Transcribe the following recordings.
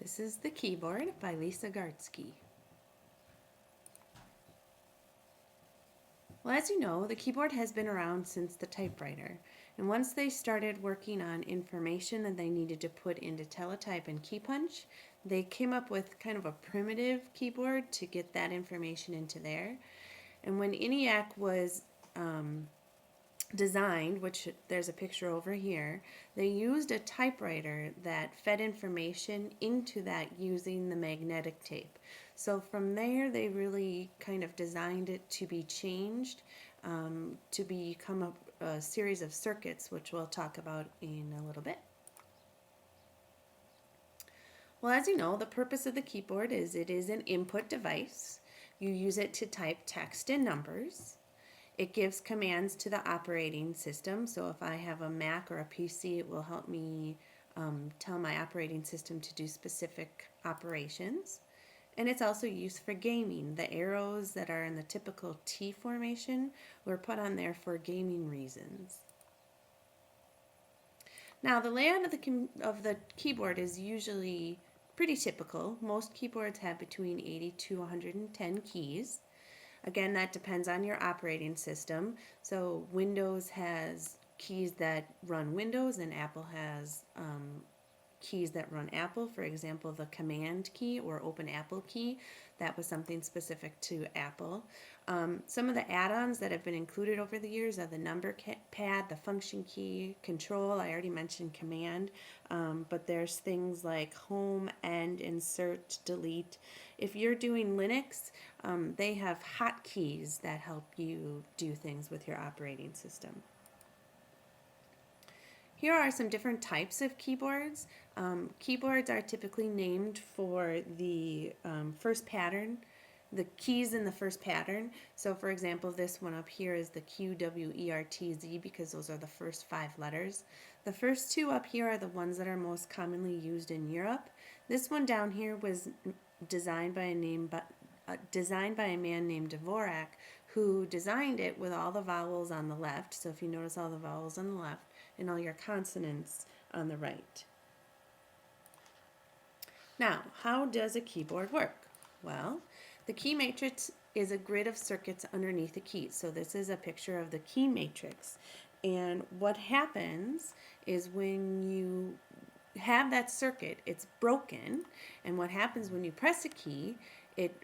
This is The Keyboard by Lisa Gartsky. Well, as you know, the keyboard has been around since the typewriter. And once they started working on information that they needed to put into teletype and key punch, they came up with kind of a primitive keyboard to get that information into there. And when ENIAC was designed, which there's a picture over here, they used a typewriter that fed information into that using the magnetic tape. So from there, they really kind of designed it to be changed to become a series of circuits, which we'll talk about in a little bit. Well, as you know, the purpose of the keyboard is it is an input device. You use it to type text and numbers. It gives commands to the operating system. So if I have a Mac or a PC, it will help me tell my operating system to do specific operations. And it's also used for gaming. The arrows that are in the typical T formation were put on there for gaming reasons. Now, the layout of the keyboard is usually pretty typical. Most keyboards have between 80 to 110 keys. Again, that depends on your operating system. So Windows has keys that run Windows, and Apple has keys that run Apple. For example, the Command key or Open Apple key, that was something specific to Apple. Some of the add-ons that have been included over the years are the number pad, the function key, control. I already mentioned command, but there's things like home, end, insert, delete. If you're doing Linux, they have hotkeys that help you do things with your operating system. Here are some different types of keyboards. Keyboards are typically named for the first pattern, the keys in the first pattern. So for example, this one up here is the QWERTZ because those are the first 5 letters. The first 2 up here are the ones that are most commonly used in Europe. This one down here was designed by a man named Dvorak, who designed it with all the vowels on the left. So if you notice all the vowels on the left and all your consonants on the right. Now, how does a keyboard work? Well, the key matrix is a grid of circuits underneath the keys. So this is a picture of the key matrix. And what happens is when you have that circuit, it's broken. And what happens when you press a key, it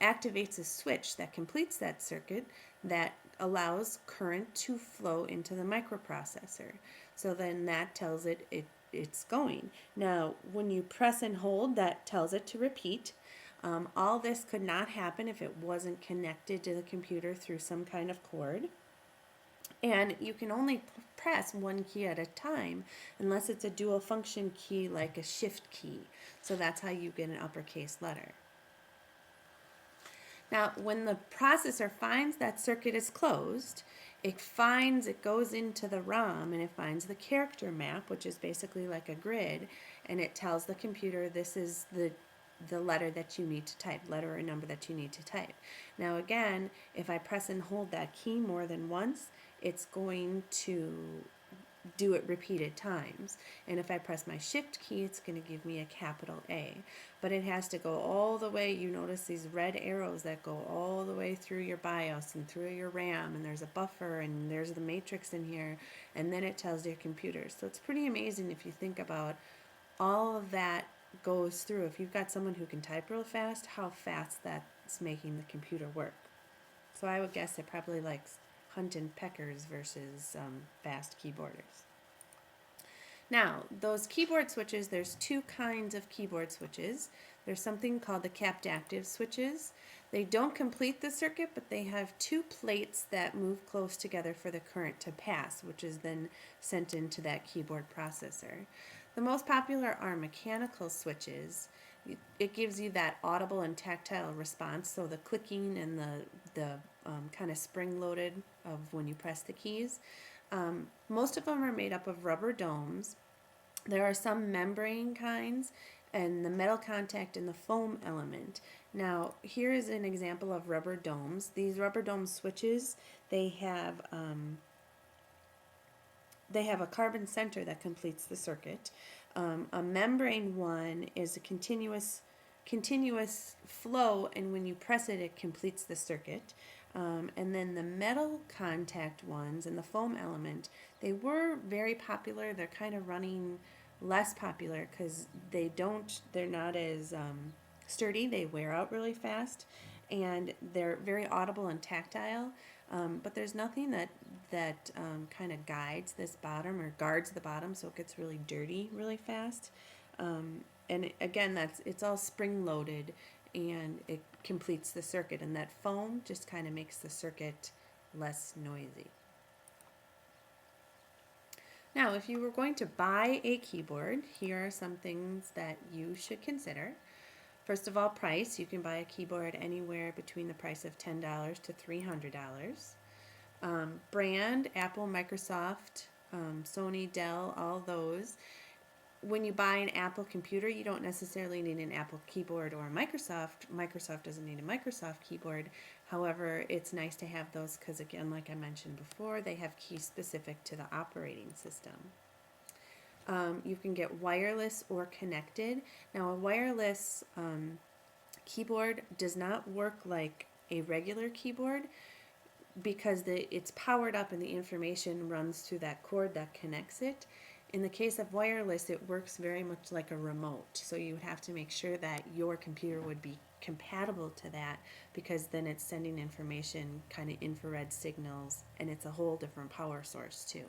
activates a switch that completes that circuit that allows current to flow into the microprocessor. So then that tells it's going. Now, when you press and hold, that tells it to repeat. All this could not happen if it wasn't connected to the computer through some kind of cord. And you can only press one key at a time unless it's a dual function key like a shift key. So that's how you get an uppercase letter. Now, when the processor finds that circuit is closed, it goes into the ROM and it finds the character map, which is basically like a grid, and it tells the computer this is the letter that you need to type, letter or number that you need to type. Now again, if I press and hold that key more than once, it's going to do it repeated times. And if I press my shift key, it's going to give me a capital A. But it has to go all the way. You notice these red arrows that go all the way through your BIOS and through your RAM, and there's a buffer and there's the matrix in here, and then it tells your computer. So it's pretty amazing if you think about all of that goes through. If you've got someone who can type real fast, how fast that's making the computer work. So I would guess it probably likes hunt and peckers versus fast keyboarders. Now, those keyboard switches, there's 2 kinds of keyboard switches. There's something called the capped active switches. They don't complete the circuit, but they have 2 plates that move close together for the current to pass, which is then sent into that keyboard processor. The most popular are mechanical switches. It gives you that audible and tactile response, so the clicking and the kind of spring-loaded of when you press the keys. Most of them are made up of rubber domes. There are some membrane kinds, and the metal contact and the foam element. Now, here is an example of rubber domes. These rubber dome switches, they have a carbon center that completes the circuit. A membrane one is a continuous flow, and when you press it, it completes the circuit. And then the metal contact ones and the foam element, they were very popular. They're kind of running less popular because they're not as sturdy. They wear out really fast, and they're very audible and tactile. But there's nothing that kind of guides this bottom or guards the bottom, so it gets really dirty really fast. And again, it's all spring loaded, and it completes the circuit. And that foam just kind of makes the circuit less noisy. Now, if you were going to buy a keyboard, here are some things that you should consider. First of all, price. You can buy a keyboard anywhere between the price of $10 to $300. Brand, Apple, Microsoft, Sony, Dell, all those. When you buy an Apple computer, you don't necessarily need an Apple keyboard or a Microsoft. Microsoft doesn't need a Microsoft keyboard. However, it's nice to have those because, again, like I mentioned before, they have keys specific to the operating system. You can get wireless or connected. Now, a wireless keyboard does not work like a regular keyboard because it's powered up and the information runs through that cord that connects it. In the case of wireless, it works very much like a remote. So you would have to make sure that your computer would be compatible to that, because then it's sending information, kind of infrared signals, and it's a whole different power source too.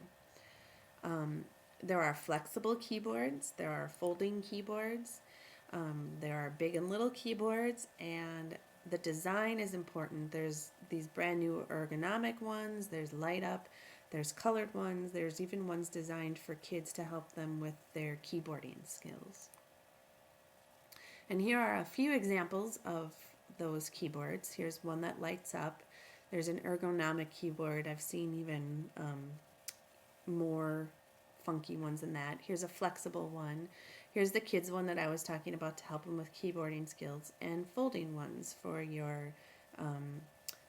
There are flexible keyboards, there are folding keyboards, there are big and little keyboards, and the design is important. There's these brand new ergonomic ones, there's light up, there's colored ones, there's even ones designed for kids to help them with their keyboarding skills. And here are a few examples of those keyboards. Here's one that lights up. There's an ergonomic keyboard. I've seen even more funky ones than that. Here's a flexible one. Here's the kids one that I was talking about to help them with keyboarding skills, and folding ones for your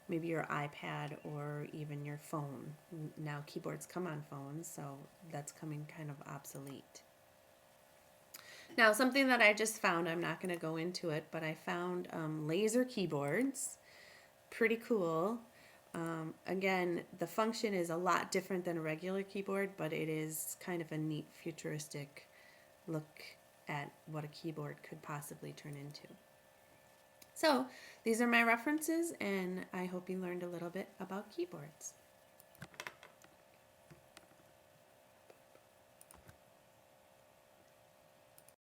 maybe your iPad or even your phone. Now keyboards come on phones, so that's coming kind of obsolete. Now, something that I just found, I'm not going to go into it, but I found laser keyboards. Pretty cool. Again, the function is a lot different than a regular keyboard, but it is kind of a neat futuristic look at what a keyboard could possibly turn into. So these are my references, and I hope you learned a little bit about keyboards.